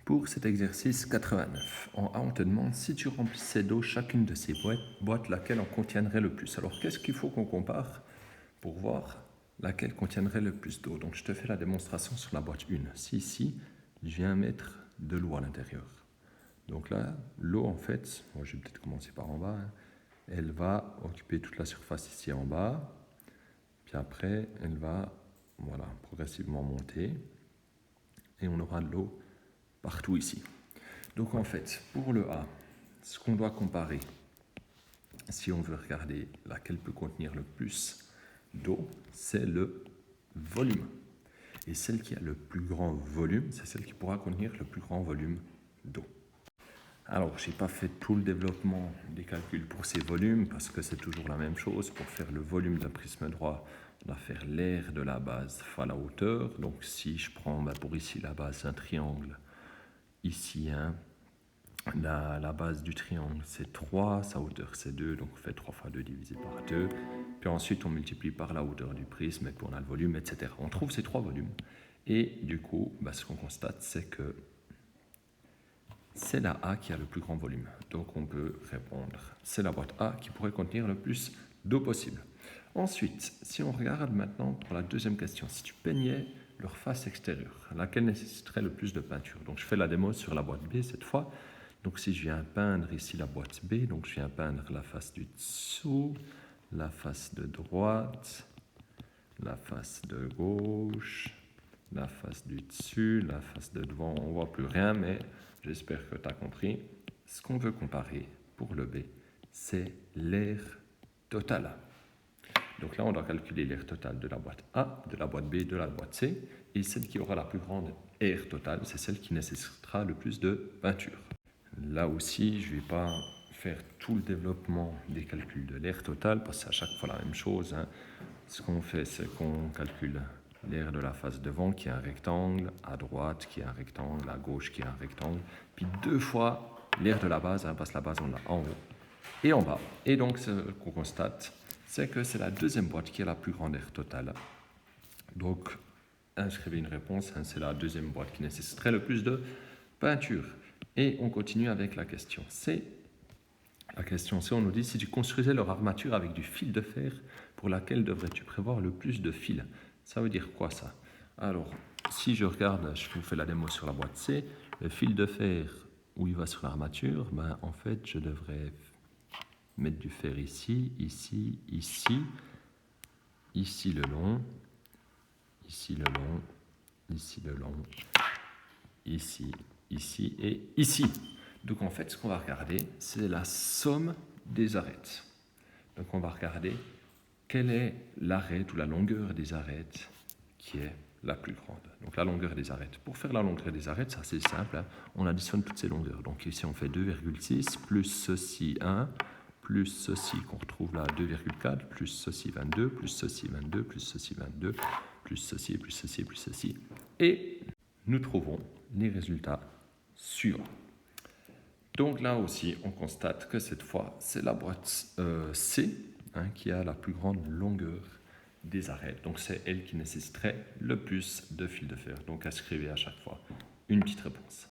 Pour cet exercice 89, en A, on te demande si tu remplissais d'eau chacune de ces boîtes, laquelle en contiendrait le plus. Alors, qu'est-ce qu'il faut qu'on compare pour voir laquelle contiendrait le plus d'eau? Donc, je te fais la démonstration sur la boîte 1. Si ici, je viens mettre de l'eau à l'intérieur. Donc là, l'eau, en fait, moi, je vais peut-être commencer par en bas, elle va occuper toute la surface ici en bas. Puis après, elle va progressivement monter. Et on aura de l'eau partout ici. Donc en fait, pour le A, ce qu'on doit comparer, si on veut regarder laquelle peut contenir le plus d'eau, c'est le volume. Et celle qui a le plus grand volume, c'est celle qui pourra contenir le plus grand volume d'eau. Alors, je n'ai pas fait tout le développement des calculs pour ces volumes, parce que c'est toujours la même chose. Pour faire le volume d'un prisme droit, on va faire l'aire de la base fois la hauteur. Donc si je prends pour ici la base d'un triangle, ici la base du triangle c'est 3, sa hauteur c'est 2, donc on fait 3 fois 2 divisé par 2. Puis ensuite on multiplie par la hauteur du prisme, et puis on a le volume, etc. On trouve ces trois volumes. Et du coup, ce qu'on constate, c'est que c'est la A qui a le plus grand volume. Donc on peut répondre, c'est la boîte A qui pourrait contenir le plus d'eau possible. Ensuite, si on regarde maintenant pour la deuxième question, si tu peignais leur face extérieure, laquelle nécessiterait le plus de peinture? Donc je fais la démo sur la boîte B cette fois. Donc si je viens peindre ici la boîte B, donc je viens peindre la face du dessous, la face de droite, la face de gauche, la face du dessus, la face de devant, on ne voit plus rien, mais j'espère que tu as compris. Ce qu'on veut comparer pour le B, c'est l'aire totale. Donc là, on doit calculer l'aire totale de la boîte A, de la boîte B, de la boîte C, et celle qui aura la plus grande aire totale, c'est celle qui nécessitera le plus de peinture. Là aussi, je ne vais pas faire tout le développement des calculs de l'aire totale, parce que c'est à chaque fois la même chose. Ce qu'on fait, c'est qu'on calcule l'aire de la face devant, qui est un rectangle, à droite, qui est un rectangle, à gauche, qui est un rectangle, puis deux fois l'aire de la base, parce que la base, on l'a en haut et en bas. Et donc, ce qu'on constate, c'est que c'est la deuxième boîte qui a la plus grande aire totale. Donc, inscrivez une réponse, c'est la deuxième boîte qui nécessiterait le plus de peinture. Et on continue avec la question C. La question C, on nous dit, si tu construisais leur armature avec du fil de fer, pour laquelle devrais-tu prévoir le plus de fils? Ça veut dire quoi ça? Alors, si je regarde, je vous fais la démo sur la boîte C, le fil de fer où il va sur l'armature, en fait, je devrais mettre du fer ici, ici, ici, ici le long, ici le long, ici le long, ici, ici et ici. Donc en fait, ce qu'on va regarder, c'est la somme des arêtes. Donc on va regarder quelle est l'arête ou la longueur des arêtes qui est la plus grande. Donc la longueur des arêtes. Pour faire la longueur des arêtes, c'est assez simple. On additionne toutes ces longueurs. Donc ici, on fait 2,6 plus ceci 1, plus ceci qu'on retrouve là 2,4, plus ceci 22, plus ceci 22, plus ceci 22, plus ceci, plus ceci, plus ceci. Et nous trouvons les résultats suivants. Donc là aussi, on constate que cette fois, c'est la boîte C qui a la plus grande longueur des arêtes. Donc c'est elle qui nécessiterait le plus de fil de fer. Donc inscrivez à chaque fois une petite réponse.